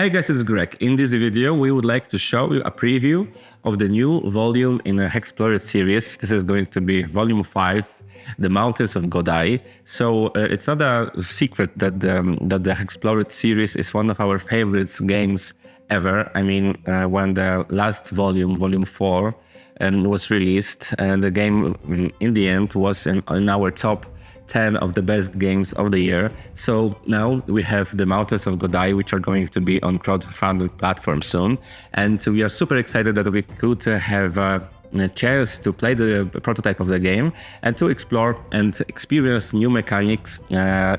Hey guys, it's Greg. In this video, we would like to show you a preview of the new volume in the HEXplore series. This is going to be volume 5, The Mountains of Godai. So it's not a secret that the HEXplore series is one of our favorite games ever. I mean, when the last volume, volume 4, was released, the game in the end was in our top 10 of the best games of the year. So now we have the Mountains of Godai, which are going to be on crowdfunding platform soon. And we are super excited that we could have a chance to play the prototype of the game and to explore and experience new mechanics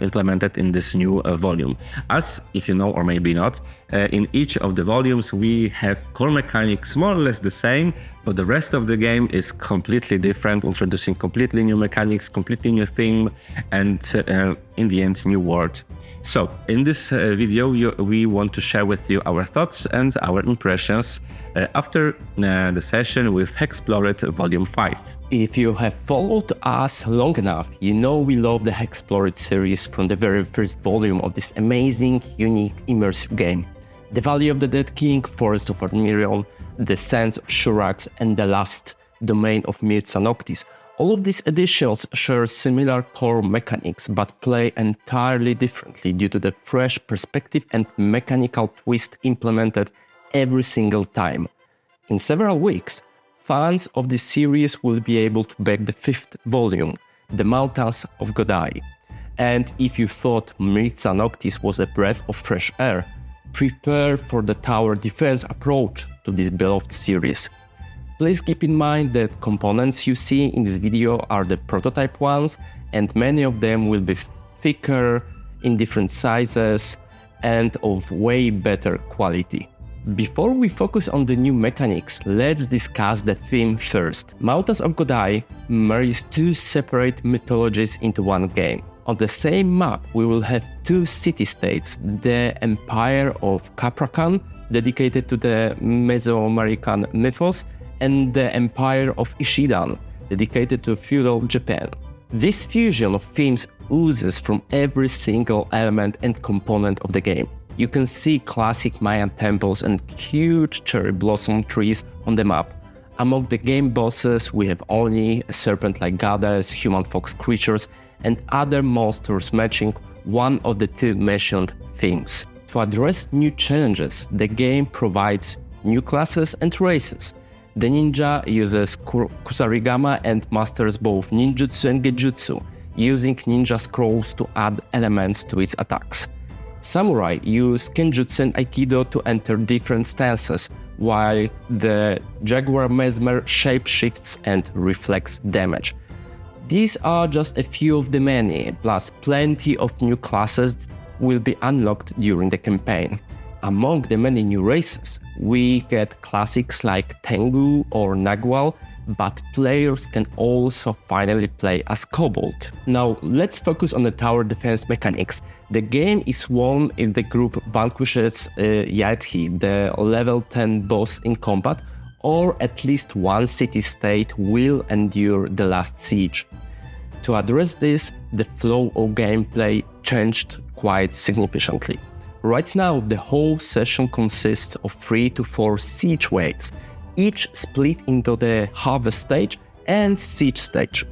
implemented in this new volume. As, if you know or maybe not, in each of the volumes we have core mechanics more or less the same, but the rest of the game is completely different, introducing completely new mechanics, completely new theme, and in the end, new world. So in this video, we want to share with you our thoughts and our impressions after the session with HEXplore Volume 5. If you have followed us long enough, you know we love the HEXplore series from the very first volume of this amazing, unique, immersive game. The Valley of the Dead King, Forest of Immemorial, the Sands of Shurax, and the last domain of Mirza Noctis. All of these editions share similar core mechanics, but play entirely differently due to the fresh perspective and mechanical twist implemented every single time. In several weeks, fans of this series will be able to back the 5th volume, The Mountains of Godai. And if you thought Mirza Noctis was a breath of fresh air, prepare for the tower defense approach to this beloved series. Please keep in mind that components you see in this video are the prototype ones, and many of them will be thicker, in different sizes, and of way better quality. Before we focus on the new mechanics, let's discuss the theme first. Mountains of Godai marries two separate mythologies into one game. On the same map, we will have two city-states, the Empire of Caprakan, dedicated to the Mesoamerican mythos, and the Empire of Ishidan, dedicated to feudal Japan. This fusion of themes oozes from every single element and component of the game. You can see classic Mayan temples and huge cherry blossom trees on the map. Among the game bosses, we have only a serpent-like goddess, human fox creatures, and other monsters matching one of the two mentioned themes. To address new challenges, the game provides new classes and races. The ninja uses kusarigama and masters both ninjutsu and genjutsu, using ninja scrolls to add elements to its attacks. Samurai use kenjutsu and aikido to enter different stances, while the jaguar mesmer shapeshifts and reflects damage. These are just a few of the many, plus plenty of new classes will be unlocked during the campaign. Among the many new races, we get classics like Tengu or Nagual, but players can also finally play as Kobold. Now let's focus on the tower defense mechanics. The game is won if the group vanquishes Jaethi, the level 10 boss in combat, or at least one city-state will endure the last siege. To address this, the flow of gameplay changed quite significantly. Right now, the whole session consists of 3 to 4 siege waves, each split into the harvest stage and siege stage.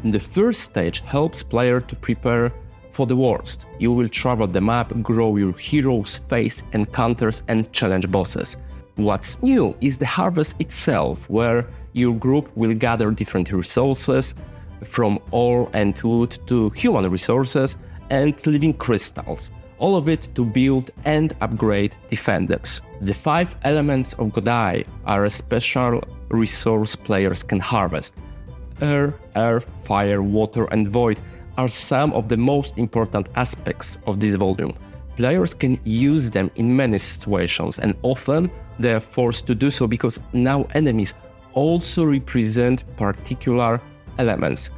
The first stage helps player to prepare for the worst. You will travel the map, grow your heroes, face encounters and challenge bosses. What's new is the harvest itself, where your group will gather different resources, from ore and wood to human resources and living crystals. All of it to build and upgrade defenders. The 5 elements of Godai are a special resource players can harvest. Air, earth, fire, water and void are some of the most important aspects of this volume. Players can use them in many situations, and often they are forced to do so because now enemies also represent particular elements.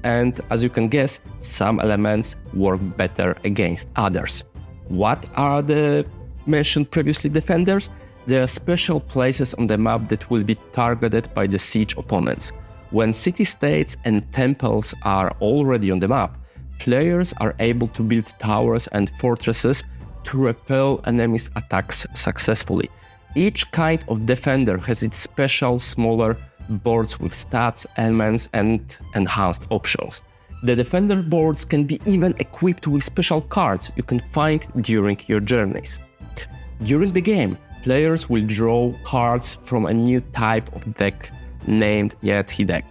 And as you can guess, some elements work better against others. What are the mentioned previously defenders? There are special places on the map that will be targeted by the siege opponents. When city-states and temples are already on the map, players are able to build towers and fortresses to repel enemies' attacks successfully. Each kind of defender has its special smaller boards with stats, elements, and enhanced options. The defender boards can be even equipped with special cards you can find during your journeys. During the game, players will draw cards from a new type of deck named Jaethi deck.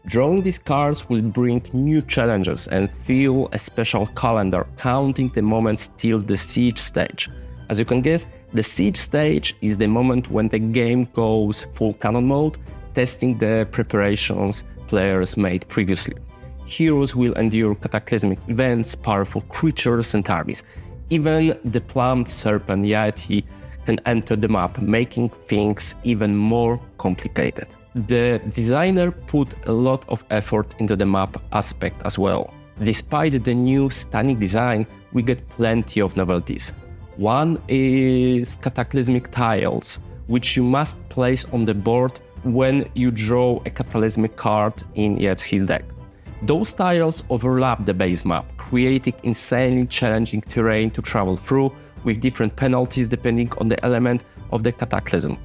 Drawing these cards will bring new challenges and fill a special calendar counting the moments till the siege stage. As you can guess, the siege stage is the moment when the game goes full cannon mode, testing the preparations players made previously. Heroes will endure cataclysmic events, powerful creatures and armies. Even the plumed serpent Jaethi can enter the map, making things even more complicated. The designer put a lot of effort into the map aspect as well. Despite the new stunning design, we get plenty of novelties. One is cataclysmic tiles, which you must place on the board when you draw a cataclysmic card in Jaethi's deck. Those tiles overlap the base map, creating insanely challenging terrain to travel through, with different penalties depending on the element of the cataclysm.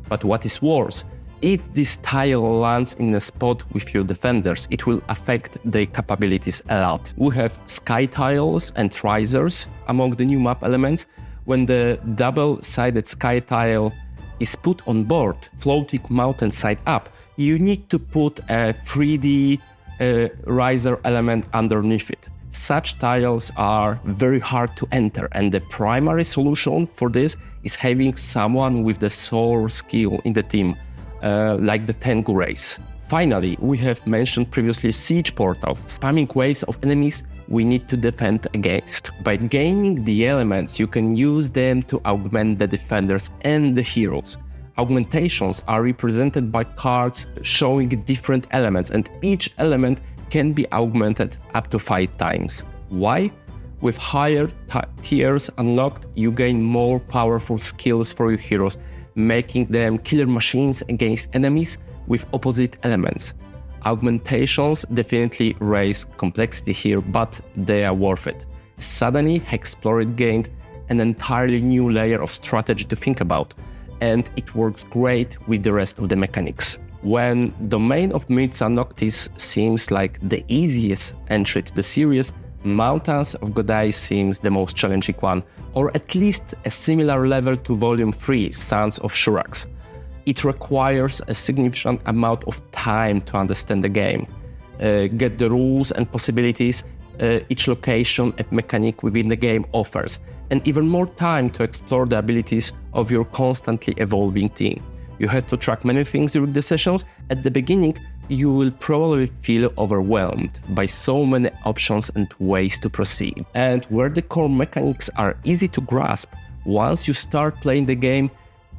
But what is worse, if this tile lands in a spot with your defenders, it will affect their capabilities a lot. We have sky tiles and risers among the new map elements. When the double-sided sky tile is put on board, floating mountain side up, you need to put a 3D riser element underneath it. Such tiles are very hard to enter, and the primary solution for this is having someone with the solar skill in the team, like the Tengu race. Finally, we have mentioned previously siege portals, spamming waves of enemies we need to defend against. By gaining the elements, you can use them to augment the defenders and the heroes. Augmentations are represented by cards showing different elements, and each element can be augmented up to 5 times. Why? With higher tiers unlocked, you gain more powerful skills for your heroes, making them killer machines against enemies with opposite elements. Augmentations definitely raise complexity here, but they are worth it. Suddenly, HEXplore gained an entirely new layer of strategy to think about, and it works great with the rest of the mechanics. When Domain of Myths and Noctis seems like the easiest entry to the series, Mountains of Godai seems the most challenging one, or at least a similar level to Volume 3, Sons of Shurax. It requires a significant amount of time to understand the game, get the rules and possibilities each location and mechanic within the game offers, and even more time to explore the abilities of your constantly evolving team. You have to track many things during the sessions. At the beginning, you will probably feel overwhelmed by so many options and ways to proceed. And where the core mechanics are easy to grasp, once you start playing the game,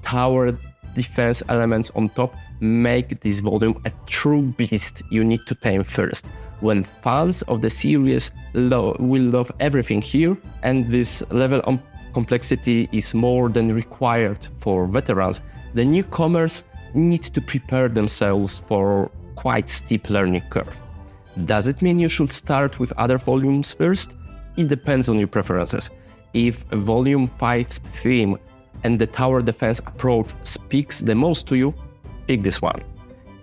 tower defense elements on top make this volume a true beast you need to tame first. When fans of the series will love everything here, and this level of complexity is more than required for veterans, the newcomers need to prepare themselves for quite steep learning curve. Does it mean you should start with other volumes first? It depends on your preferences. If Volume 5's theme and the tower defense approach speaks the most to you, pick this one.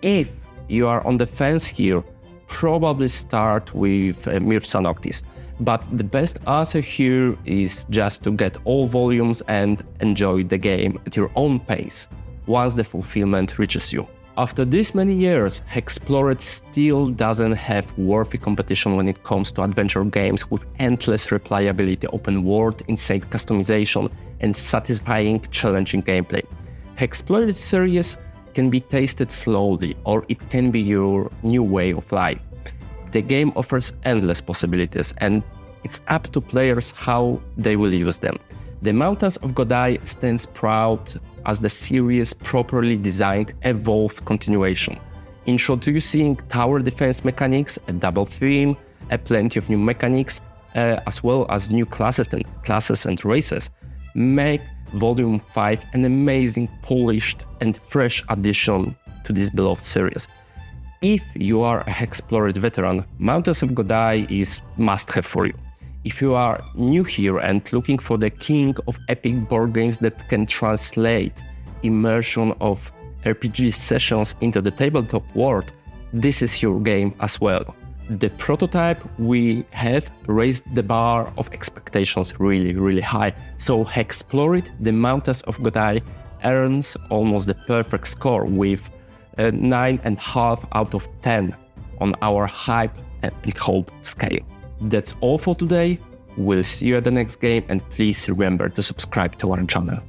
If you are on the fence here, probably start with Myths and Noctis. But the best answer here is just to get all volumes and enjoy the game at your own pace, once the fulfillment reaches you. After this many years, HEXplore still doesn't have worthy competition when it comes to adventure games with endless replayability, open world, insane customization, and satisfying, challenging gameplay. HEXplore series can be tasted slowly, or it can be your new way of life. The game offers endless possibilities, and it's up to players how they will use them. The Mountains of Godai stands proud as the series' properly designed, evolved continuation. Introducing tower defense mechanics, a double theme, plenty of new mechanics, as well as new classes and races, make Volume 5 an amazing, polished, and fresh addition to this beloved series. If you are a HEXplore veteran, Mountains of Godai is must-have for you. If you are new here and looking for the king of epic board games that can translate immersion of RPG sessions into the tabletop world, this is your game as well. The prototype we have raised the bar of expectations really high. So HEXplore, the Mountains of Godai, earns almost the perfect score with a 9.5 out of 10 on our hype and hope scale. That's all for today. We'll see you at the next game, and please remember to subscribe to our channel.